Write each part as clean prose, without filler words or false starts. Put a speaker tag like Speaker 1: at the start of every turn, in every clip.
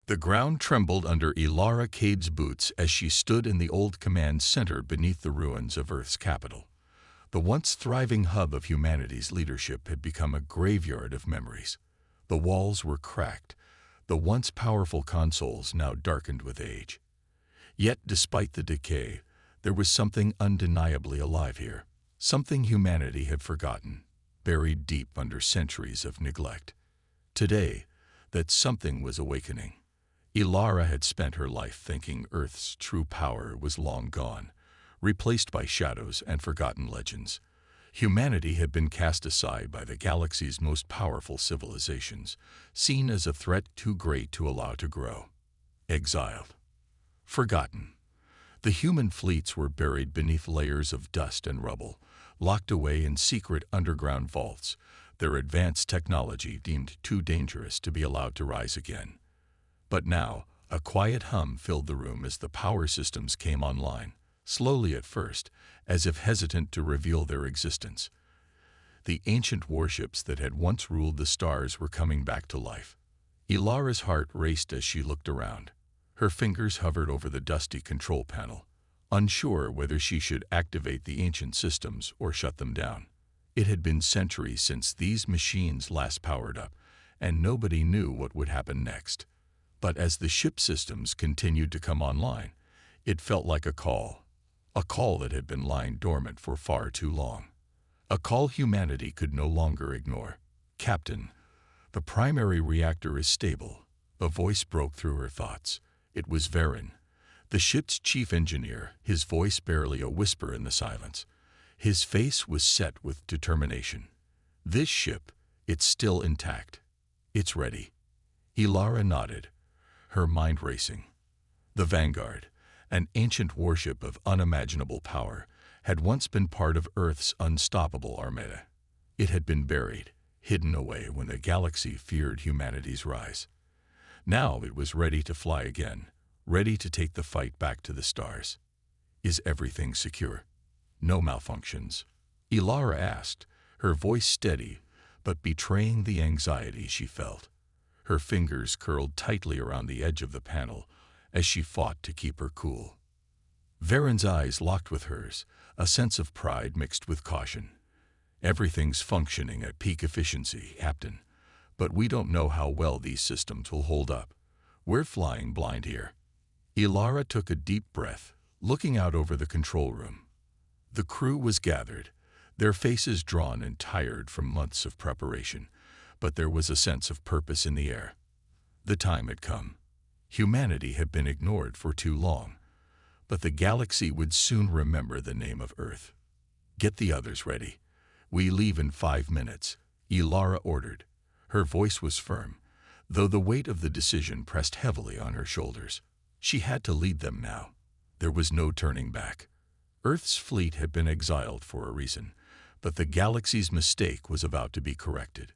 Speaker 1: The ground trembled under Ilara Cade's boots as she stood in the old command center beneath the ruins of Earth's capital. The once thriving hub of humanity's leadership had become a graveyard of memories. The walls were cracked, the once powerful consoles now darkened with age. Yet, despite the decay, there was something undeniably alive here, something humanity had forgotten, buried deep under centuries of neglect. Today, that something was awakening. Ilara had spent her life thinking Earth's true power was long gone, replaced by shadows and forgotten legends. Humanity had been cast aside by the galaxy's most powerful civilizations, seen as a threat too great to allow to grow. Exiled. Forgotten. The human fleets were buried beneath layers of dust and rubble, locked away in secret underground vaults, their advanced technology deemed too dangerous to be allowed to rise again. But now, a quiet hum filled the room as the power systems came online, slowly at first, as if hesitant to reveal their existence. The ancient warships that had once ruled the stars were coming back to life. Ilara's heart raced as she looked around. Her fingers hovered over the dusty control panel, unsure whether she should activate the ancient systems or shut them down. It had been centuries since these machines last powered up, and nobody knew what would happen next. But as the ship systems continued to come online, it felt like a call that had been lying dormant for far too long. A call humanity could no longer ignore. "Captain, the primary reactor is stable." A voice broke through her thoughts. It was Varen, the ship's chief engineer, his voice barely a whisper in the silence. His face was set with determination. "This ship, it's still intact. It's ready." Ilara nodded, her mind racing. The Vanguard, an ancient warship of unimaginable power, had once been part of Earth's unstoppable armada. It had been buried, hidden away when the galaxy feared humanity's rise. Now it was ready to fly again, ready to take the fight back to the stars. "Is everything secure? No malfunctions?" Ilara asked, her voice steady, but betraying the anxiety she felt. Her fingers curled tightly around the edge of the panel as she fought to keep her cool. Varen's eyes locked with hers, a sense of pride mixed with caution. "Everything's functioning at peak efficiency, Captain, but we don't know how well these systems will hold up. We're flying blind here." Ilara took a deep breath, looking out over the control room. The crew was gathered, their faces drawn and tired from months of preparation, but there was a sense of purpose in the air. The time had come. Humanity had been ignored for too long, but the galaxy would soon remember the name of Earth. "Get the others ready. We leave in 5 minutes," Ilara ordered. Her voice was firm, though the weight of the decision pressed heavily on her shoulders. She had to lead them now. There was no turning back. Earth's fleet had been exiled for a reason, but the galaxy's mistake was about to be corrected.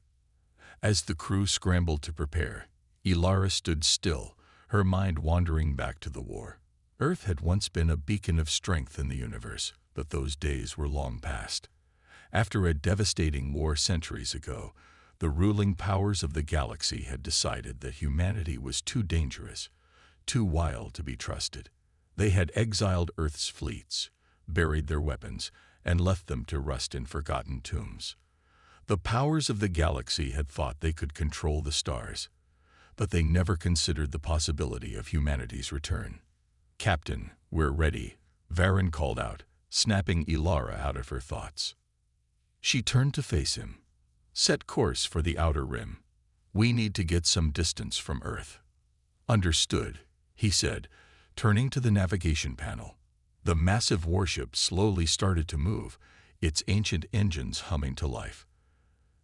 Speaker 1: As the crew scrambled to prepare, Ilara stood still, her mind wandering back to the war. Earth had once been a beacon of strength in the universe, but those days were long past. After a devastating war centuries ago, the ruling powers of the galaxy had decided that humanity was too dangerous, too wild to be trusted. They had exiled Earth's fleets, buried their weapons, and left them to rust in forgotten tombs. The powers of the galaxy had thought they could control the stars, but they never considered the possibility of humanity's return. "Captain, we're ready," Varen called out, snapping Ilara out of her thoughts. She turned to face him. "Set course for the outer rim. We need to get some distance from Earth." "Understood," he said, turning to the navigation panel. The massive warship slowly started to move, its ancient engines humming to life.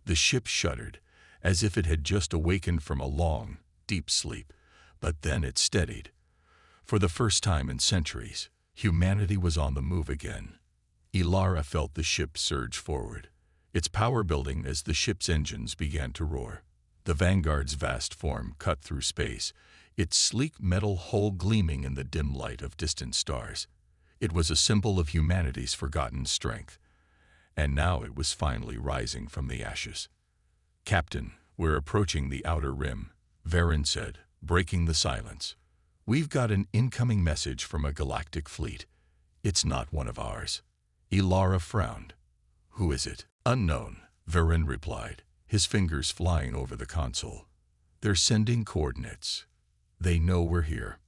Speaker 1: The ship shuddered, as if it had just awakened from a long, deep sleep, but then it steadied. For the first time in centuries, humanity was on the move again. Ilara felt the ship surge forward, its power building as the ship's engines began to roar. The Vanguard's vast form cut through space, its sleek metal hull gleaming in the dim light of distant stars. It was a symbol of humanity's forgotten strength, and now it was finally rising from the ashes. "Captain, we're approaching the outer rim," Varen said, breaking the silence. "We've got an incoming message from a galactic fleet. It's not one of ours." Ilara frowned. "Who is it?" "Unknown," Varen replied, his fingers flying over the console. "They're sending coordinates. They know we're here."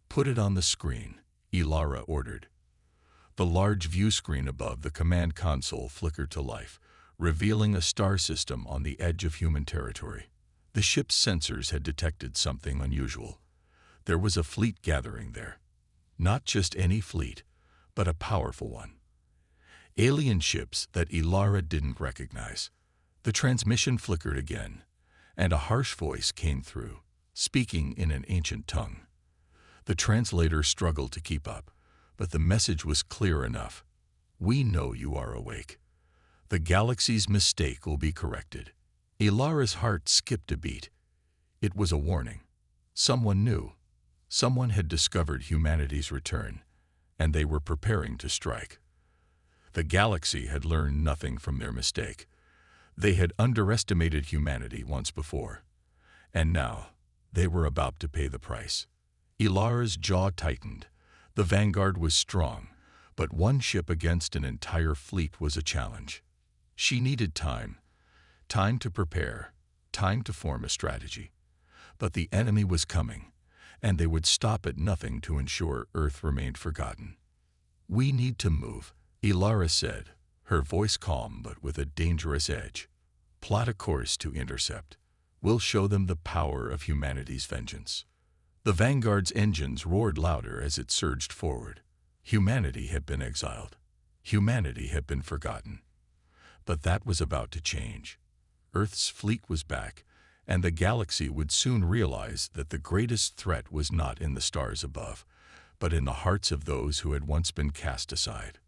Speaker 1: "Put it on the screen," Ilara ordered. The large view screen above the command console flickered to life, revealing a star system on the edge of human territory. The ship's sensors had detected something unusual. There was a fleet gathering there. Not just any fleet, but a powerful one. Alien ships that Ilara didn't recognize. The transmission flickered again, and a harsh voice came through, speaking in an ancient tongue. The translator struggled to keep up, but the message was clear enough. "We know you are awake. The galaxy's mistake will be corrected." Ilara's heart skipped a beat. It was a warning. Someone knew. Someone had discovered humanity's return, and they were preparing to strike. The galaxy had learned nothing from their mistake. They had underestimated humanity once before, and now they were about to pay the price. Ilara's jaw tightened. The vanguard was strong, but one ship against an entire fleet was a challenge. She needed time to prepare, time to form a strategy. But the enemy was coming, and they would stop at nothing to ensure Earth remained forgotten. "We need to move," Ilara said, her voice calm but with a dangerous edge. "Plot a course to intercept. We'll show them the power of humanity's vengeance." The Vanguard's engines roared louder as it surged forward. Humanity had been exiled. Humanity had been forgotten. But that was about to change. Earth's fleet was back, and the galaxy would soon realize that the greatest threat was not in the stars above, but in the hearts of those who had once been cast aside.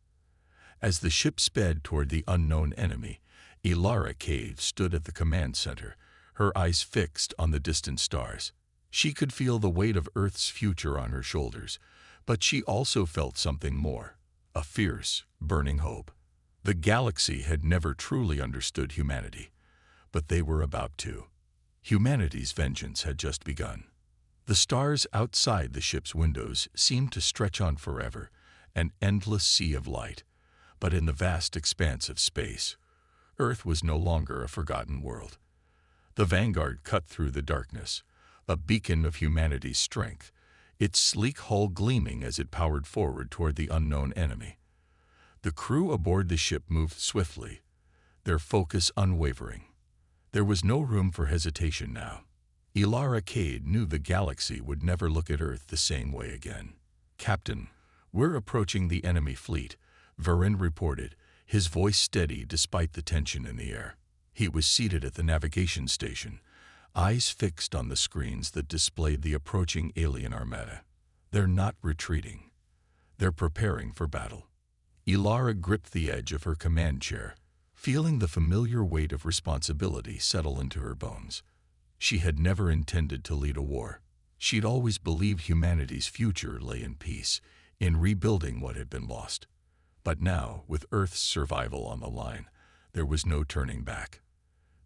Speaker 1: As the ship sped toward the unknown enemy, Ilara Cave stood at the command center, her eyes fixed on the distant stars. She could feel the weight of Earth's future on her shoulders, but she also felt something more, a fierce, burning hope. The galaxy had never truly understood humanity, but they were about to. Humanity's vengeance had just begun. The stars outside the ship's windows seemed to stretch on forever, an endless sea of light. But in the vast expanse of space, Earth was no longer a forgotten world. The Vanguard cut through the darkness, a beacon of humanity's strength, its sleek hull gleaming as it powered forward toward the unknown enemy. The crew aboard the ship moved swiftly, their focus unwavering. There was no room for hesitation now. Ilara Cade knew the galaxy would never look at Earth the same way again. "Captain, we're approaching the enemy fleet," Varen reported, his voice steady despite the tension in the air. He was seated at the navigation station, eyes fixed on the screens that displayed the approaching alien armada. "They're not retreating. They're preparing for battle." Ilara gripped the edge of her command chair, feeling the familiar weight of responsibility settle into her bones. She had never intended to lead a war. She'd always believed humanity's future lay in peace, in rebuilding what had been lost. But now, with Earth's survival on the line, there was no turning back.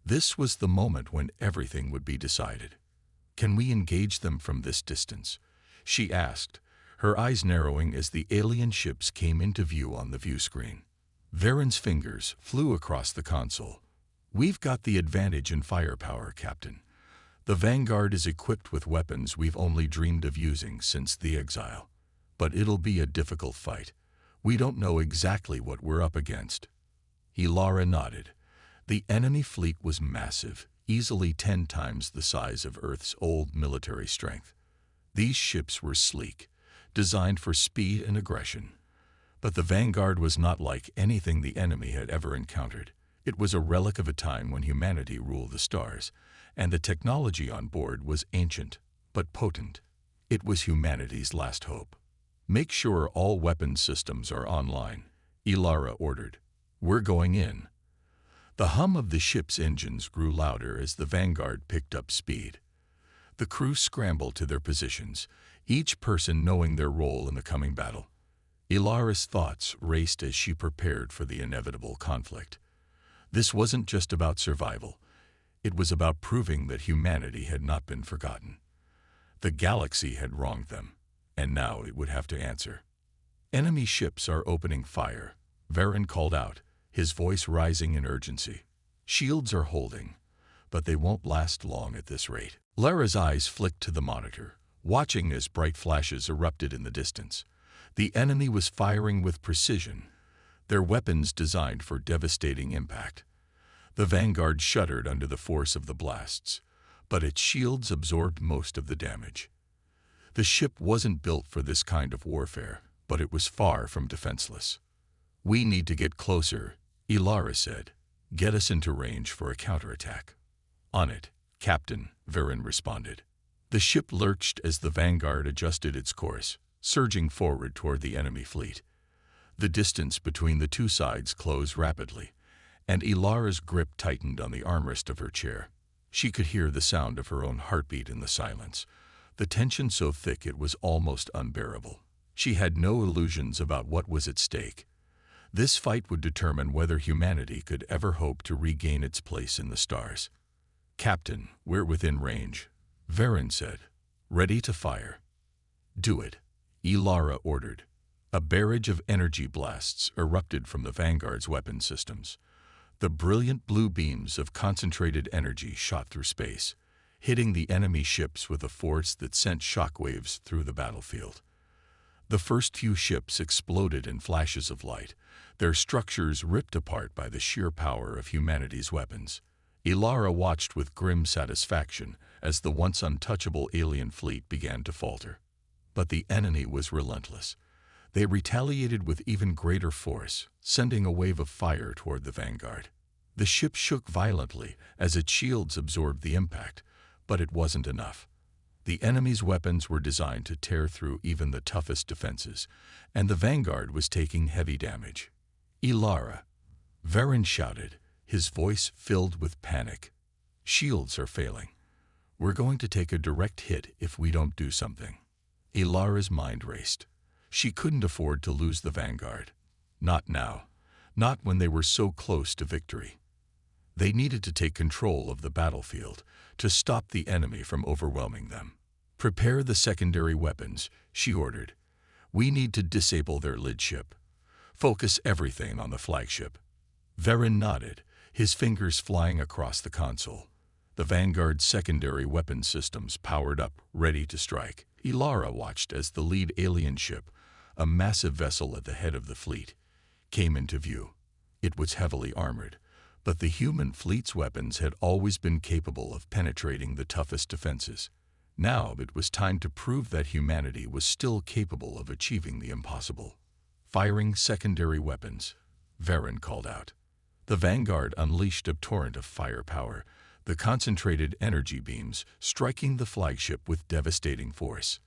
Speaker 1: This was the moment when everything would be decided. "Can we engage them from this distance?" she asked, her eyes narrowing as the alien ships came into view on the view screen. Varen's fingers flew across the console. "We've got the advantage in firepower, Captain. The Vanguard is equipped with weapons we've only dreamed of using since the exile. But it'll be a difficult fight. We don't know exactly what we're up against." Ilara nodded. The enemy fleet was massive, easily 10 times the size of Earth's old military strength. These ships were sleek, designed for speed and aggression. But the Vanguard was not like anything the enemy had ever encountered. It was a relic of a time when humanity ruled the stars, and the technology on board was ancient, but potent. It was humanity's last hope. "Make sure all weapon systems are online," Ilara ordered. "We're going in." The hum of the ship's engines grew louder as the Vanguard picked up speed. The crew scrambled to their positions, each person knowing their role in the coming battle. Ilara's thoughts raced as she prepared for the inevitable conflict. This wasn't just about survival. It was about proving that humanity had not been forgotten. The galaxy had wronged them, and now it would have to answer. Enemy ships are opening fire, Varen called out, his voice rising in urgency. Shields are holding, but they won't last long at this rate. Lara's eyes flicked to the monitor, watching as bright flashes erupted in the distance. The enemy was firing with precision, their weapons designed for devastating impact. The Vanguard shuddered under the force of the blasts, but its shields absorbed most of the damage. The ship wasn't built for this kind of warfare, but it was far from defenseless. "We need to get closer," Ilara said. "Get us into range for a counterattack." "On it, Captain," Varen responded. The ship lurched as the Vanguard adjusted its course, surging forward toward the enemy fleet. The distance between the two sides closed rapidly, and Ilara's grip tightened on the armrest of her chair. She could hear the sound of her own heartbeat in the silence, the tension so thick it was almost unbearable. She had no illusions about what was at stake. This fight would determine whether humanity could ever hope to regain its place in the stars. "Captain, we're within range," Varen said. "Ready to fire." "Do it," Ilara ordered. A barrage of energy blasts erupted from the Vanguard's weapon systems. The brilliant blue beams of concentrated energy shot through space, hitting the enemy ships with a force that sent shockwaves through the battlefield. The first few ships exploded in flashes of light, their structures ripped apart by the sheer power of humanity's weapons. Ilara watched with grim satisfaction as the once untouchable alien fleet began to falter. But the enemy was relentless. They retaliated with even greater force, sending a wave of fire toward the Vanguard. The ship shook violently as its shields absorbed the impact, but it wasn't enough. The enemy's weapons were designed to tear through even the toughest defenses, and the Vanguard was taking heavy damage. "Ilara," Varen shouted, his voice filled with panic. "Shields are failing. We're going to take a direct hit if we don't do something." Ilara's mind raced. She couldn't afford to lose the Vanguard. Not now. Not when they were so close to victory. They needed to take control of the battlefield, to stop the enemy from overwhelming them. "Prepare the secondary weapons," she ordered. "We need to disable their lid ship. Focus everything on the flagship." Varen nodded, his fingers flying across the console. The Vanguard's secondary weapon systems powered up, ready to strike. Ilara watched as the lead alien ship, a massive vessel at the head of the fleet, came into view. It was heavily armored, but the human fleet's weapons had always been capable of penetrating the toughest defenses. Now it was time to prove that humanity was still capable of achieving the impossible. "Firing secondary weapons," Varen called out. The Vanguard unleashed a torrent of firepower, the concentrated energy beams striking the flagship with devastating force.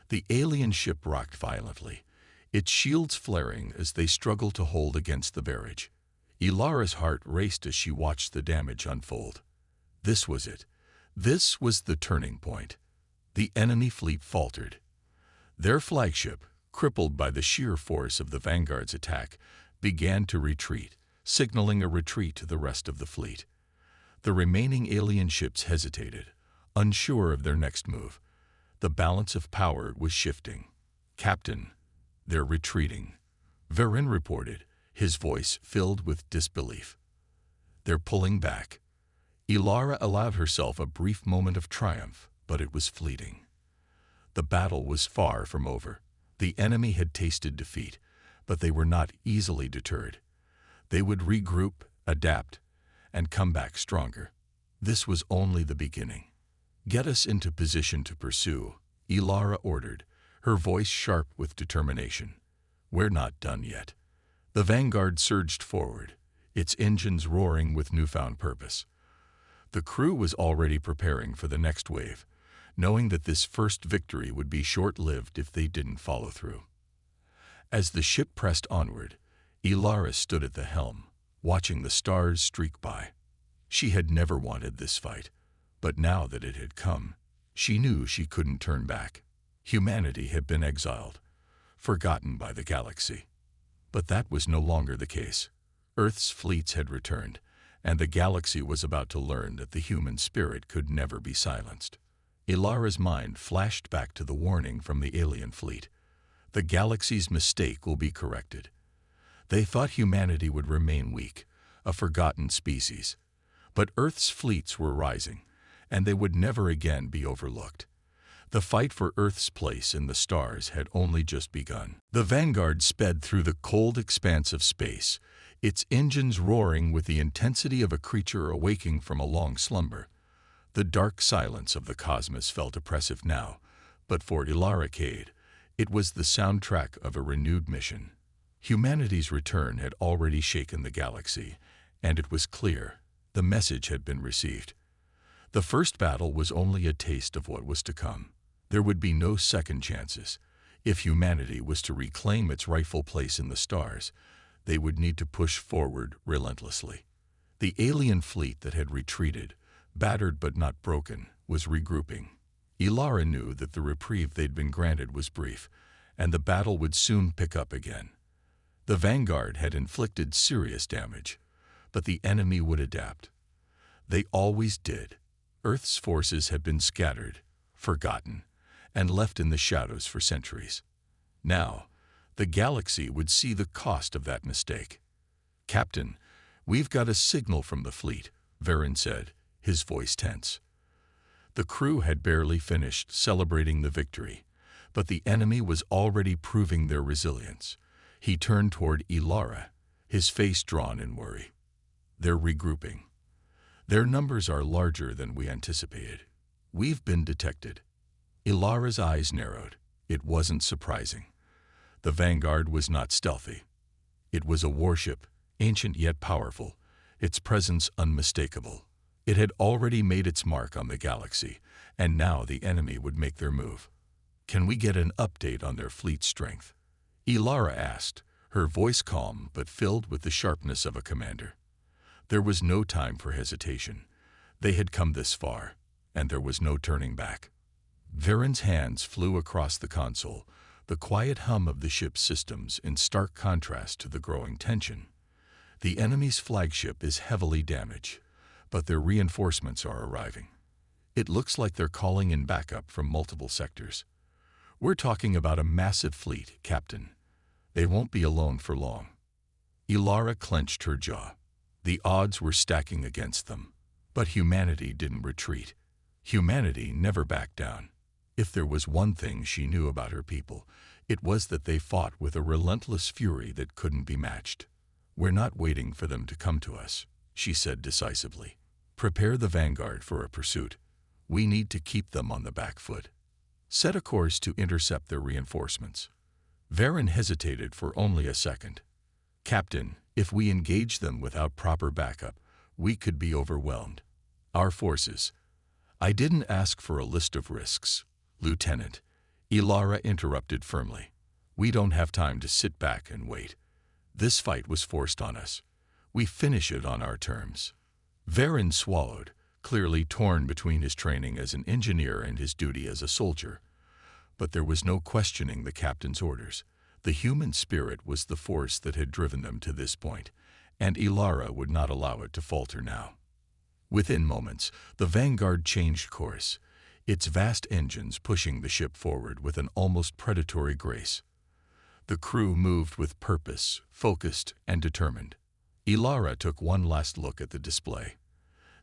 Speaker 1: The alien ship rocked violently, its shields flaring as they struggled to hold against the barrage. Ilara's heart raced as she watched the damage unfold. This was it. This was the turning point. The enemy fleet faltered. Their flagship, crippled by the sheer force of the Vanguard's attack, began to retreat, signaling a retreat to the rest of the fleet. The remaining alien ships hesitated, unsure of their next move. The balance of power was shifting. "Captain, they're retreating," Varen reported, his voice filled with disbelief. "They're pulling back." Ilara allowed herself a brief moment of triumph, but it was fleeting. The battle was far from over. The enemy had tasted defeat, but they were not easily deterred. They would regroup, adapt, and come back stronger. This was only the beginning. "Get us into position to pursue," Ilara ordered, her voice sharp with determination. "We're not done yet." The Vanguard surged forward, its engines roaring with newfound purpose. The crew was already preparing for the next wave, knowing that this first victory would be short-lived if they didn't follow through. As the ship pressed onward, Ilara stood at the helm, watching the stars streak by. She had never wanted this fight, but now that it had come, she knew she couldn't turn back. Humanity had been exiled, forgotten by the galaxy. But that was no longer the case. Earth's fleets had returned, and the galaxy was about to learn that the human spirit could never be silenced. Ilara's mind flashed back to the warning from the alien fleet. The galaxy's mistake will be corrected. They thought humanity would remain weak, a forgotten species. But Earth's fleets were rising, and they would never again be overlooked. The fight for Earth's place in the stars had only just begun. The Vanguard sped through the cold expanse of space, its engines roaring with the intensity of a creature awaking from a long slumber. The dark silence of the cosmos felt oppressive now, but for Ilara Cade, it was the soundtrack of a renewed mission. Humanity's return had already shaken the galaxy, and it was clear the message had been received. The first battle was only a taste of what was to come. There would be no second chances. If humanity was to reclaim its rightful place in the stars, they would need to push forward relentlessly. The alien fleet that had retreated, battered but not broken, was regrouping. Ilara knew that the reprieve they'd been granted was brief, and the battle would soon pick up again. The Vanguard had inflicted serious damage, but the enemy would adapt. They always did. Earth's forces had been scattered, forgotten, and left in the shadows for centuries. Now, the galaxy would see the cost of that mistake. "Captain, we've got a signal from the fleet," Varen said, his voice tense. The crew had barely finished celebrating the victory, but the enemy was already proving their resilience. He turned toward Ilara, his face drawn in worry. "They're regrouping. Their numbers are larger than we anticipated. We've been detected." Ilara's eyes narrowed. It wasn't surprising. The Vanguard was not stealthy. It was a warship, ancient yet powerful, its presence unmistakable. It had already made its mark on the galaxy, and now the enemy would make their move. "Can we get an update on their fleet strength?" Ilara asked, her voice calm but filled with the sharpness of a commander. There was no time for hesitation. They had come this far, and there was no turning back. Varen's hands flew across the console, the quiet hum of the ship's systems in stark contrast to the growing tension. "The enemy's flagship is heavily damaged, but their reinforcements are arriving. It looks like they're calling in backup from multiple sectors. We're talking about a massive fleet, Captain. They won't be alone for long." Ilara clenched her jaw. The odds were stacking against them, but humanity didn't retreat. Humanity never backed down. If there was one thing she knew about her people, it was that they fought with a relentless fury that couldn't be matched. "We're not waiting for them to come to us," she said decisively. "Prepare the Vanguard for a pursuit. We need to keep them on the back foot. Set a course to intercept their reinforcements." Varen hesitated for only a second. "Captain, if we engage them without proper backup, we could be overwhelmed. Our forces—" "I didn't ask for a list of risks, Lieutenant," Ilara interrupted firmly. "We don't have time to sit back and wait. This fight was forced on us. We finish it on our terms." Varen swallowed, clearly torn between his training as an engineer and his duty as a soldier. But there was no questioning the captain's orders. The human spirit was the force that had driven them to this point, and Ilara would not allow it to falter now. Within moments, the Vanguard changed course, its vast engines pushing the ship forward with an almost predatory grace. The crew moved with purpose, focused and determined. Ilara took one last look at the display.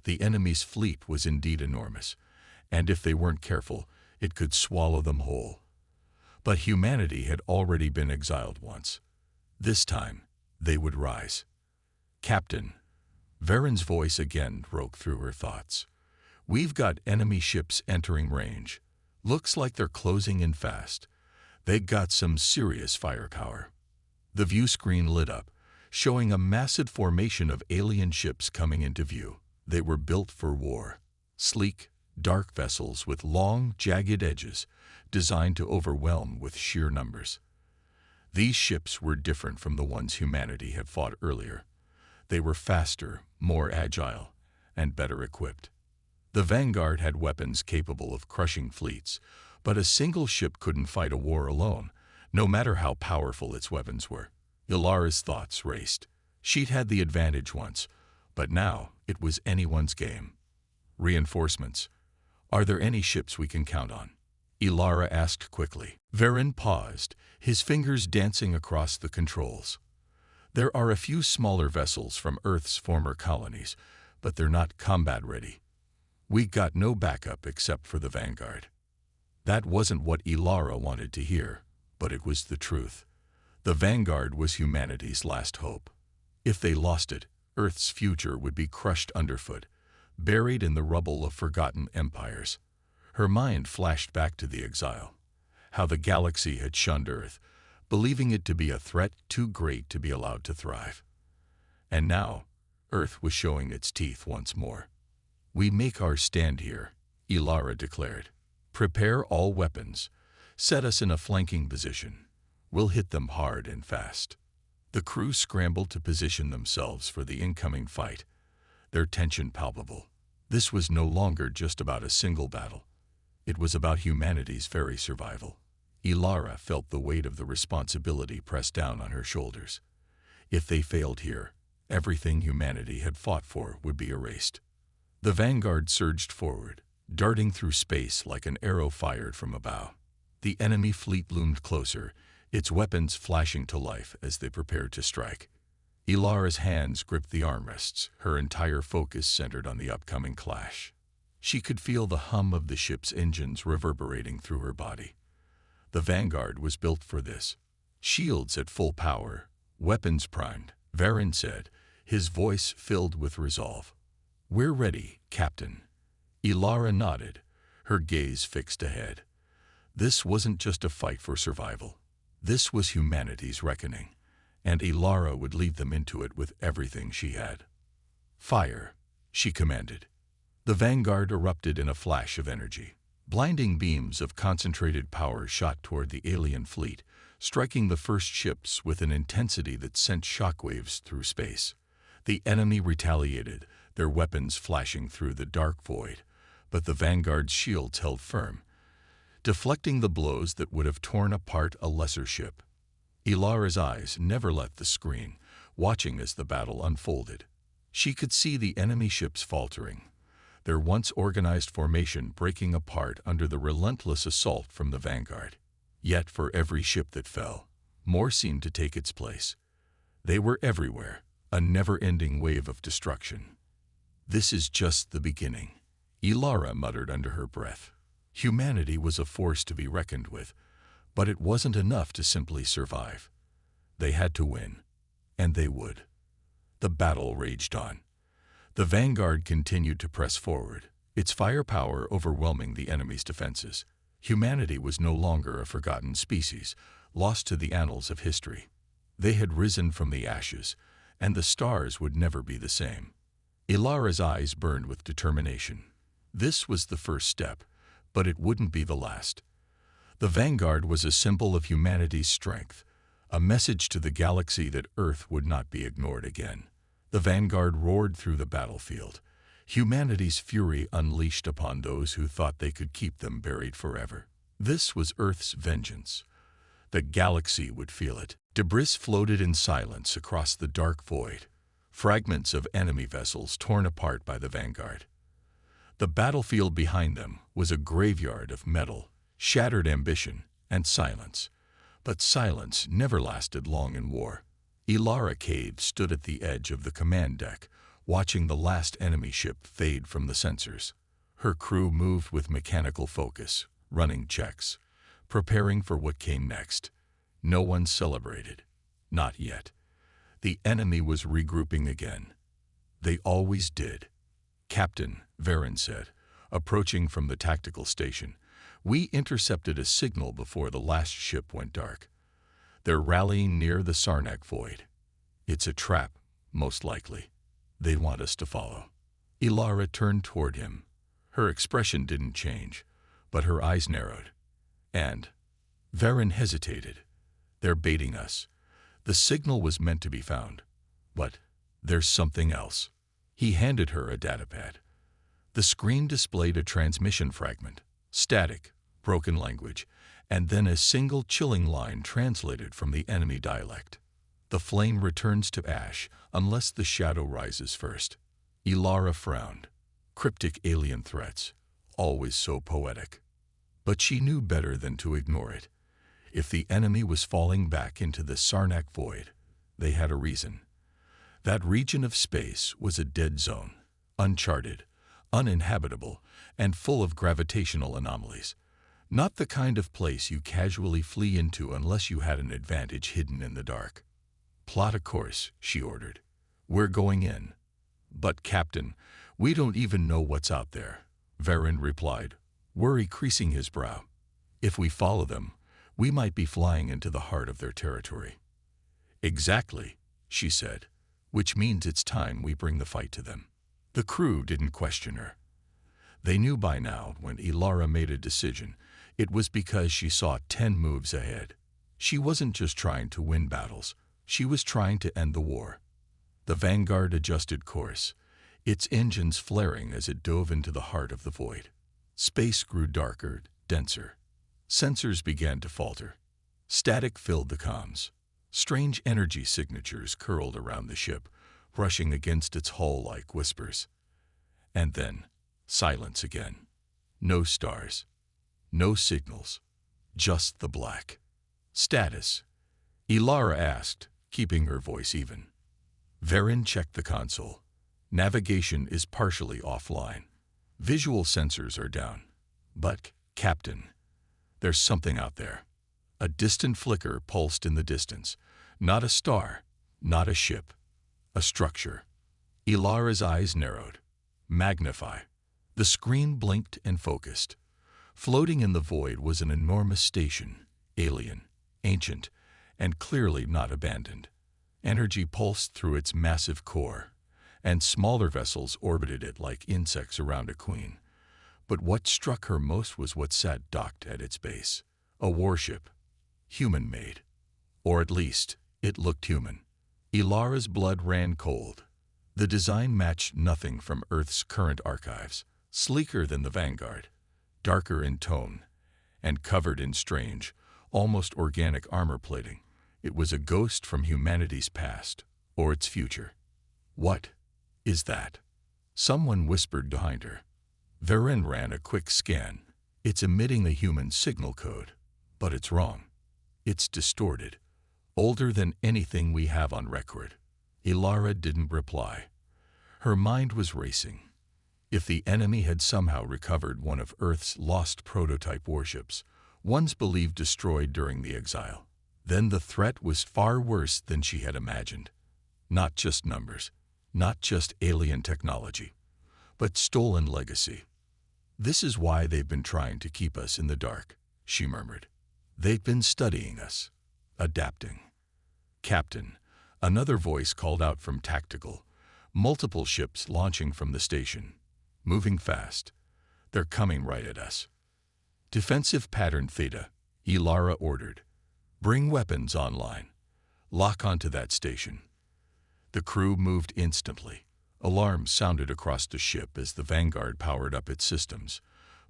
Speaker 1: The enemy's fleet was indeed enormous, and if they weren't careful, it could swallow them whole. But humanity had already been exiled once. This time, they would rise. "Captain," Varen's voice again broke through her thoughts. "We've got enemy ships entering range. Looks like they're closing in fast. They got some serious firepower." The view screen lit up, showing a massive formation of alien ships coming into view. They were built for war. Sleek, dark vessels with long, jagged edges, designed to overwhelm with sheer numbers. These ships were different from the ones humanity had fought earlier. They were faster, more agile, and better equipped. The Vanguard had weapons capable of crushing fleets, but a single ship couldn't fight a war alone, no matter how powerful its weapons were. Ilara's thoughts raced. She'd had the advantage once, but now it was anyone's game. Reinforcements. Are there any ships we can count on? Ilara asked quickly. Varen paused, his fingers dancing across the controls. There are a few smaller vessels from Earth's former colonies, but they're not combat-ready. We got no backup except for the Vanguard. That wasn't what Ilara wanted to hear, but it was the truth. The Vanguard was humanity's last hope. If they lost it, Earth's future would be crushed underfoot, buried in the rubble of forgotten empires. Her mind flashed back to the exile, how the galaxy had shunned Earth, believing it to be a threat too great to be allowed to thrive. And now, Earth was showing its teeth once more. We make our stand here, Ilara declared. Prepare all weapons. Set us in a flanking position. We'll hit them hard and fast. The crew scrambled to position themselves for the incoming fight, their tension palpable. This was no longer just about a single battle. It was about humanity's very survival. Ilara felt the weight of the responsibility press down on her shoulders. If they failed here, everything humanity had fought for would be erased. The Vanguard surged forward, darting through space like an arrow fired from a bow. The enemy fleet loomed closer, its weapons flashing to life as they prepared to strike. Ilara's hands gripped the armrests, her entire focus centered on the upcoming clash. She could feel the hum of the ship's engines reverberating through her body. The Vanguard was built for this. Shields at full power, weapons primed, Varen said, his voice filled with resolve. We're ready, Captain. Ilara nodded, her gaze fixed ahead. This wasn't just a fight for survival. This was humanity's reckoning, and Ilara would lead them into it with everything she had. Fire, she commanded. The Vanguard erupted in a flash of energy. Blinding beams of concentrated power shot toward the alien fleet, striking the first ships with an intensity that sent shockwaves through space. The enemy retaliated, their weapons flashing through the dark void, but the Vanguard's shields held firm, deflecting the blows that would have torn apart a lesser ship. Ilara's eyes never left the screen, watching as the battle unfolded. She could see the enemy ships faltering, their once organized formation breaking apart under the relentless assault from the Vanguard. Yet for every ship that fell, more seemed to take its place. They were everywhere, a never-ending wave of destruction. This is just the beginning, Ilara muttered under her breath. Humanity was a force to be reckoned with, but it wasn't enough to simply survive. They had to win, and they would. The battle raged on. The Vanguard continued to press forward, its firepower overwhelming the enemy's defenses. Humanity was no longer a forgotten species, lost to the annals of history. They had risen from the ashes, and the stars would never be the same. Ilara's eyes burned with determination. This was the first step, but it wouldn't be the last. The Vanguard was a symbol of humanity's strength, a message to the galaxy that Earth would not be ignored again. The Vanguard roared through the battlefield, humanity's fury unleashed upon those who thought they could keep them buried forever. This was Earth's vengeance. The galaxy would feel it. Debris floated in silence across the dark void, fragments of enemy vessels torn apart by the Vanguard. The battlefield behind them was a graveyard of metal, shattered ambition, and silence. But silence never lasted long in war. Ilara Cade stood at the edge of the command deck, watching the last enemy ship fade from the sensors. Her crew moved with mechanical focus, running checks, preparing for what came next. No one celebrated. Not yet. The enemy was regrouping again. They always did. Captain, Varen said, approaching from the tactical station, we intercepted a signal before the last ship went dark. They're rallying near the Sarnak void. It's a trap, most likely. They want us to follow. Ilara turned toward him. Her expression didn't change, but her eyes narrowed. And Varen hesitated. They're baiting us. The signal was meant to be found. But there's something else. He handed her a datapad. The screen displayed a transmission fragment, static, broken language, and then a single chilling line translated from the enemy dialect. The flame returns to ash unless the shadow rises first. Ilara frowned. Cryptic alien threats. always so poetic. But she knew better than to ignore it. If the enemy was falling back into the Sarnak void, they had a reason. That region of space was a dead zone, uncharted, uninhabitable, and full of gravitational anomalies. Not the kind of place you casually flee into unless you had an advantage hidden in the dark. "Plot a course," she ordered. "We're going in." "But, Captain, we don't even know what's out there," Varen replied, worry creasing his brow. "If we follow them, we might be flying into the heart of their territory." "Exactly," she said, "which means it's time we bring the fight to them." The crew didn't question her. They knew by now when Ilara made a decision, it was because she saw 10 moves ahead. She wasn't just trying to win battles, she was trying to end the war. The Vanguard adjusted course, its engines flaring as it dove into the heart of the void. Space grew darker, denser. Sensors began to falter. Static filled the comms. Strange energy signatures curled around the ship, brushing against its hull like whispers. And then, silence again. No stars. No signals. Just the black. "Status?" Ilara asked, keeping her voice even. Varen checked the console. Navigation is partially offline. Visual sensors are down. "But, Captain, there's something out there." A distant flicker pulsed in the distance. Not a star, not a ship. A structure. Ilara's eyes narrowed. "Magnify." The screen blinked and focused. Floating in the void was an enormous station, alien, ancient, and clearly not abandoned. Energy pulsed through its massive core, and smaller vessels orbited it like insects around a queen. But what struck her most was what sat docked at its base. A warship. Human-made. Or at least, it looked human. Ilara's blood ran cold. The design matched nothing from Earth's current archives. Sleeker than the Vanguard, darker in tone, and covered in strange, almost organic armor plating. It was a ghost from humanity's past, or its future. "What is that?" Someone whispered behind her. Varen ran a quick scan. "It's emitting the human signal code, but it's wrong. It's distorted, older than anything we have on record." Ilara didn't reply. Her mind was racing. If the enemy had somehow recovered one of Earth's lost prototype warships, ones believed destroyed during the exile, then the threat was far worse than she had imagined. Not just numbers, not just alien technology, but stolen legacy. "This is why they've been trying to keep us in the dark," she murmured. "They've been studying us, adapting." "Captain," another voice called out from tactical, multiple ships launching from the station. Moving fast. They're coming right at us. "Defensive pattern Theta," Ilara ordered. "Bring weapons online. Lock onto that station." The crew moved instantly. Alarms sounded across the ship as the Vanguard powered up its systems.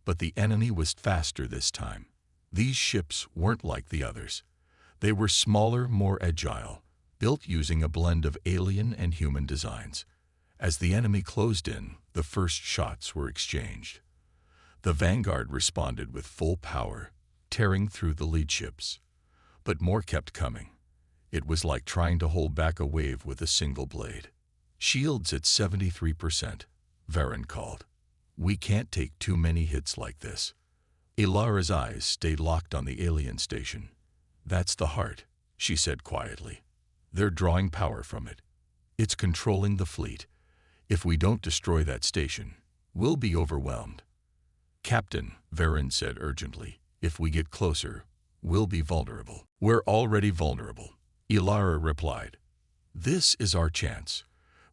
Speaker 1: But the enemy was faster this time. These ships weren't like the others. They were smaller, more agile, built using a blend of alien and human designs. As the enemy closed in, the first shots were exchanged. The Vanguard responded with full power, tearing through the lead ships. But more kept coming. It was like trying to hold back a wave with a single blade. "Shields at 73%, Varen called. "We can't take too many hits like this." Ilara's eyes stayed locked on the alien station. "That's the heart," she said quietly. "They're drawing power from it. It's controlling the fleet. If we don't destroy that station, we'll be overwhelmed." "Captain," Varen said urgently, "if we get closer, we'll be vulnerable." "We're already vulnerable," Ilara replied. "This is our chance.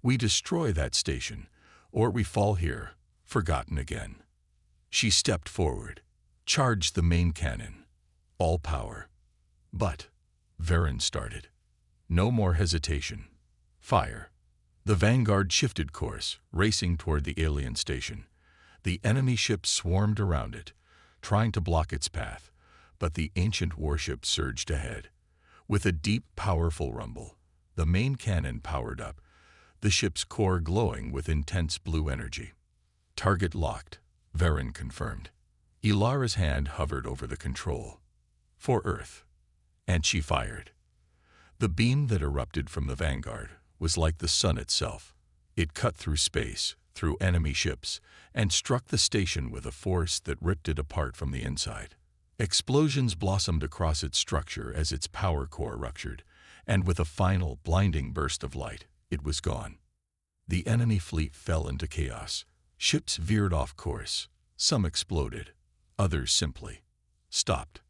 Speaker 1: We destroy that station, or we fall here, forgotten again." She stepped forward, charged the main cannon. All power. "But," Varen started. "No more hesitation. Fire." The Vanguard shifted course, racing toward the alien station. The enemy ships swarmed around it, trying to block its path, but the ancient warship surged ahead. With a deep, powerful rumble, the main cannon powered up, the ship's core glowing with intense blue energy. "Target locked," Varen confirmed. Ilara's hand hovered over the control. For Earth. And she fired. The beam that erupted from the Vanguard was like the sun itself. It cut through space, through enemy ships, and struck the station with a force that ripped it apart from the inside. Explosions blossomed across its structure as its power core ruptured, and with a final, blinding burst of light, it was gone. The enemy fleet fell into chaos. Ships veered off course. Some exploded. Others simply stopped.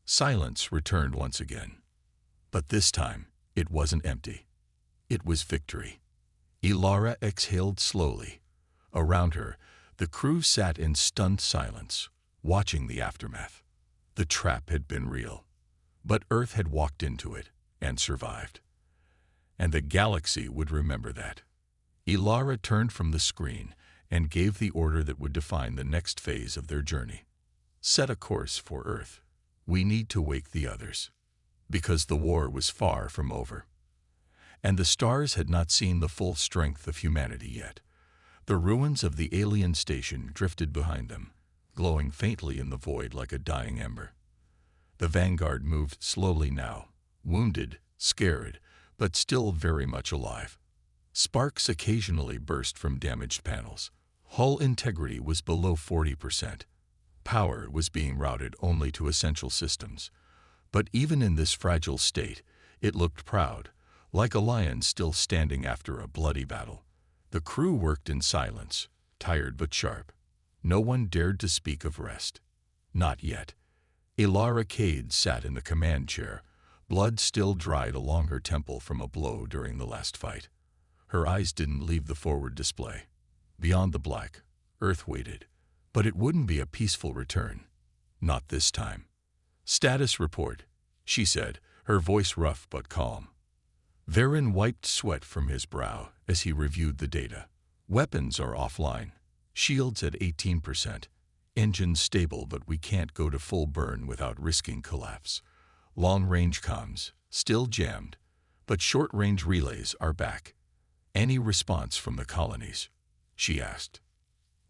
Speaker 1: Silence returned once again. But this time, it wasn't empty. It was victory. Ilara exhaled slowly. Around her, the crew sat in stunned silence, watching the aftermath. The trap had been real, but Earth had walked into it and survived. And the galaxy would remember that. Ilara turned from the screen and gave the order that would define the next phase of their journey. Set a course for Earth. We need to wake the others. Because the war was far from over. And the stars had not seen the full strength of humanity yet. The ruins of the alien station drifted behind them, glowing faintly in the void like a dying ember. The Vanguard moved slowly now, wounded, scared, but still very much alive. Sparks occasionally burst from damaged panels. Hull integrity was below 40%. Power was being routed only to essential systems. But even in this fragile state, it looked proud, like a lion still standing after a bloody battle. The crew worked in silence, tired but sharp. No one dared to speak of rest. Not yet. Ilara Cade sat in the command chair, blood still dried along her temple from a blow during the last fight. Her eyes didn't leave the forward display. Beyond the black, Earth waited. But it wouldn't be a peaceful return. Not this time. "Status report," she said, her voice rough but calm. Varen wiped sweat from his brow as he reviewed the data. Weapons are offline. Shields at 18%. Engines stable, but we can't go to full burn without risking collapse. Long-range comms, still jammed, but short-range relays are back. "Any response from the colonies?" she asked.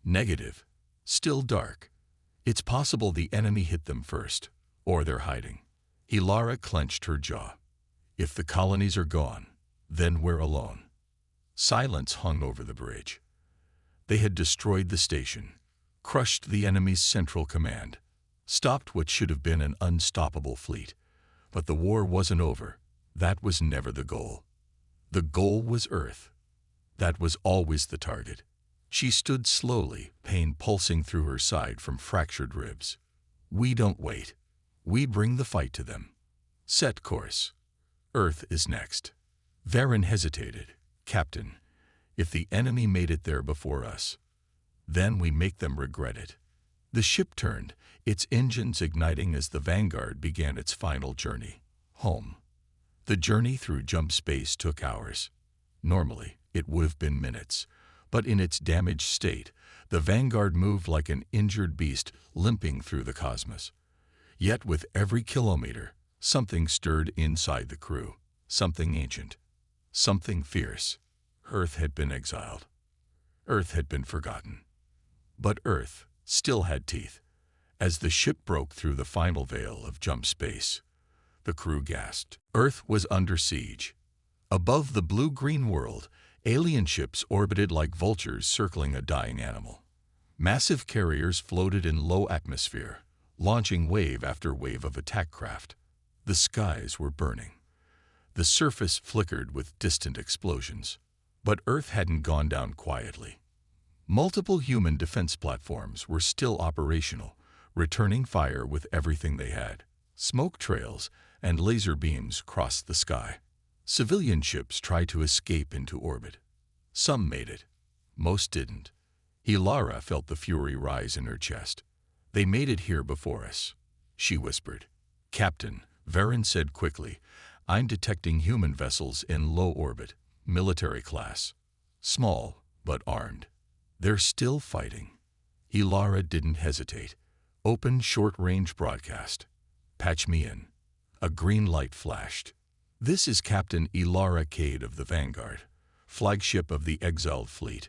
Speaker 1: "Negative. Still dark. It's possible the enemy hit them first, or they're hiding." Ilara clenched her jaw. If the colonies are gone, then we're alone. Silence hung over the bridge. They had destroyed the station, crushed the enemy's central command, stopped what should have been an unstoppable fleet. But the war wasn't over. That was never the goal. The goal was Earth. That was always the target. She stood slowly, pain pulsing through her side from fractured ribs. "We don't wait. We bring the fight to them. Set course. Earth is next." Varen hesitated. "Captain, if the enemy made it there before us, then we make them regret it." The ship turned, its engines igniting as the Vanguard began its final journey. Home. The journey through jump space took hours. Normally, it would have been minutes. But in its damaged state, the Vanguard moved like an injured beast limping through the cosmos. Yet with every kilometer, something stirred inside the crew. Something ancient. Something fierce. Earth had been exiled. Earth had been forgotten. But Earth still had teeth. As the ship broke through the final veil of jump space, the crew gasped. Earth was under siege. Above the blue-green world, alien ships orbited like vultures circling a dying animal. Massive carriers floated in low atmosphere, launching wave after wave of attack craft. The skies were burning. The surface flickered with distant explosions. But Earth hadn't gone down quietly. Multiple human defense platforms were still operational, returning fire with everything they had. Smoke trails and laser beams crossed the sky. Civilian ships tried to escape into orbit. Some made it. Most didn't. Ilara felt the fury rise in her chest. "They made it here before us," she whispered. "Captain," Varen said quickly, "I'm detecting human vessels in low orbit, military class. Small, but armed. They're still fighting." Ilara didn't hesitate. "Open short-range broadcast. Patch me in." A green light flashed. "This is Captain Ilara Cade of the Vanguard, flagship of the exiled fleet.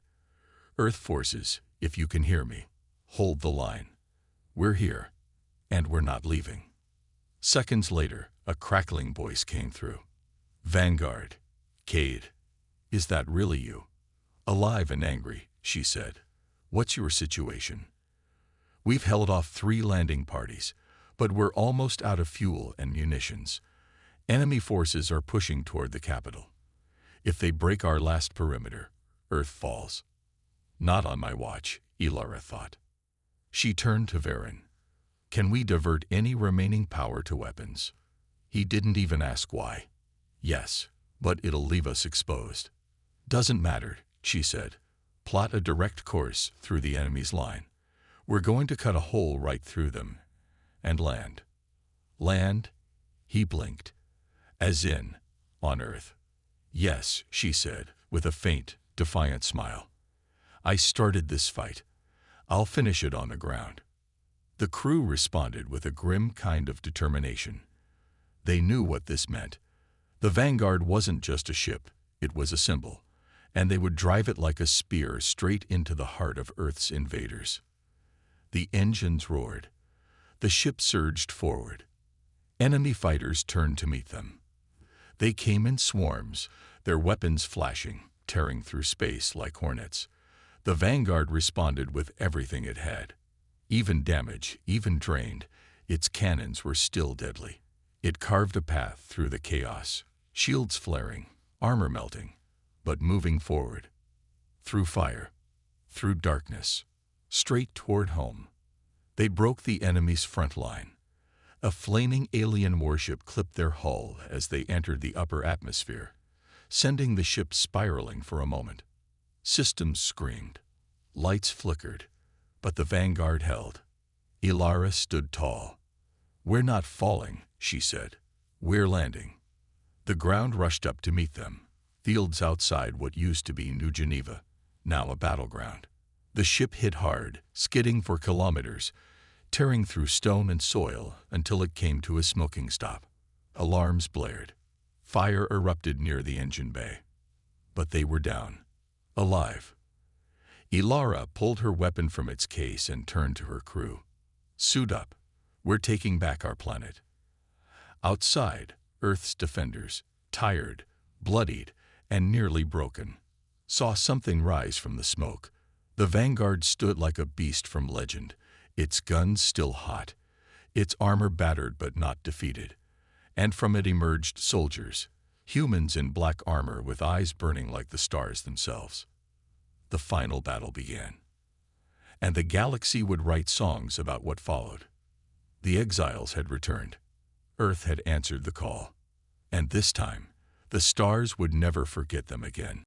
Speaker 1: Earth forces, if you can hear me. Hold the line. We're here, and we're not leaving. Seconds later, a crackling voice came through. Vanguard. Cade. Is that really you? Alive and angry, she said. What's your situation? We've held off 3 landing parties, but we're almost out of fuel and munitions. Enemy forces are pushing toward the capital. If they break our last perimeter, Earth falls. Not on my watch, Elara thought. She turned to Varen. Can we divert any remaining power to weapons? He didn't even ask why. Yes, but it'll leave us exposed. Doesn't matter, she said. Plot a direct course through the enemy's line. We're going to cut a hole right through them and land. Land? He blinked. As in, on Earth. Yes, she said, with a faint, defiant smile. I started this fight. I'll finish it on the ground. The crew responded with a grim kind of determination. They knew what this meant. The Vanguard wasn't just a ship, it was a symbol, and they would drive it like a spear straight into the heart of Earth's invaders. The engines roared. The ship surged forward. Enemy fighters turned to meet them. They came in swarms, their weapons flashing, tearing through space like hornets. The Vanguard responded with everything it had. Even damaged, even drained, its cannons were still deadly. It carved a path through the chaos, shields flaring, armor melting, but moving forward. Through fire, through darkness, straight toward home. They broke the enemy's front line. A flaming alien warship clipped their hull as they entered the upper atmosphere, sending the ship spiraling for a moment. Systems screamed. Lights flickered, but the Vanguard held. Elara stood tall. We're not falling, she said. We're landing. The ground rushed up to meet them. Fields outside what used to be New Geneva, now a battleground. The ship hit hard, skidding for kilometers, tearing through stone and soil until it came to a smoking stop. Alarms blared. Fire erupted near the engine bay. But they were down. Alive. Elara pulled her weapon from its case and turned to her crew. Suit up. We're taking back our planet. Outside, Earth's defenders, tired, bloodied, and nearly broken, saw something rise from the smoke. The Vanguard stood like a beast from legend, its guns still hot, its armor battered but not defeated. And from it emerged soldiers, humans in black armor with eyes burning like the stars themselves. The final battle began. And the galaxy would write songs about what followed. The exiles had returned. Earth had answered the call. And this time, the stars would never forget them again.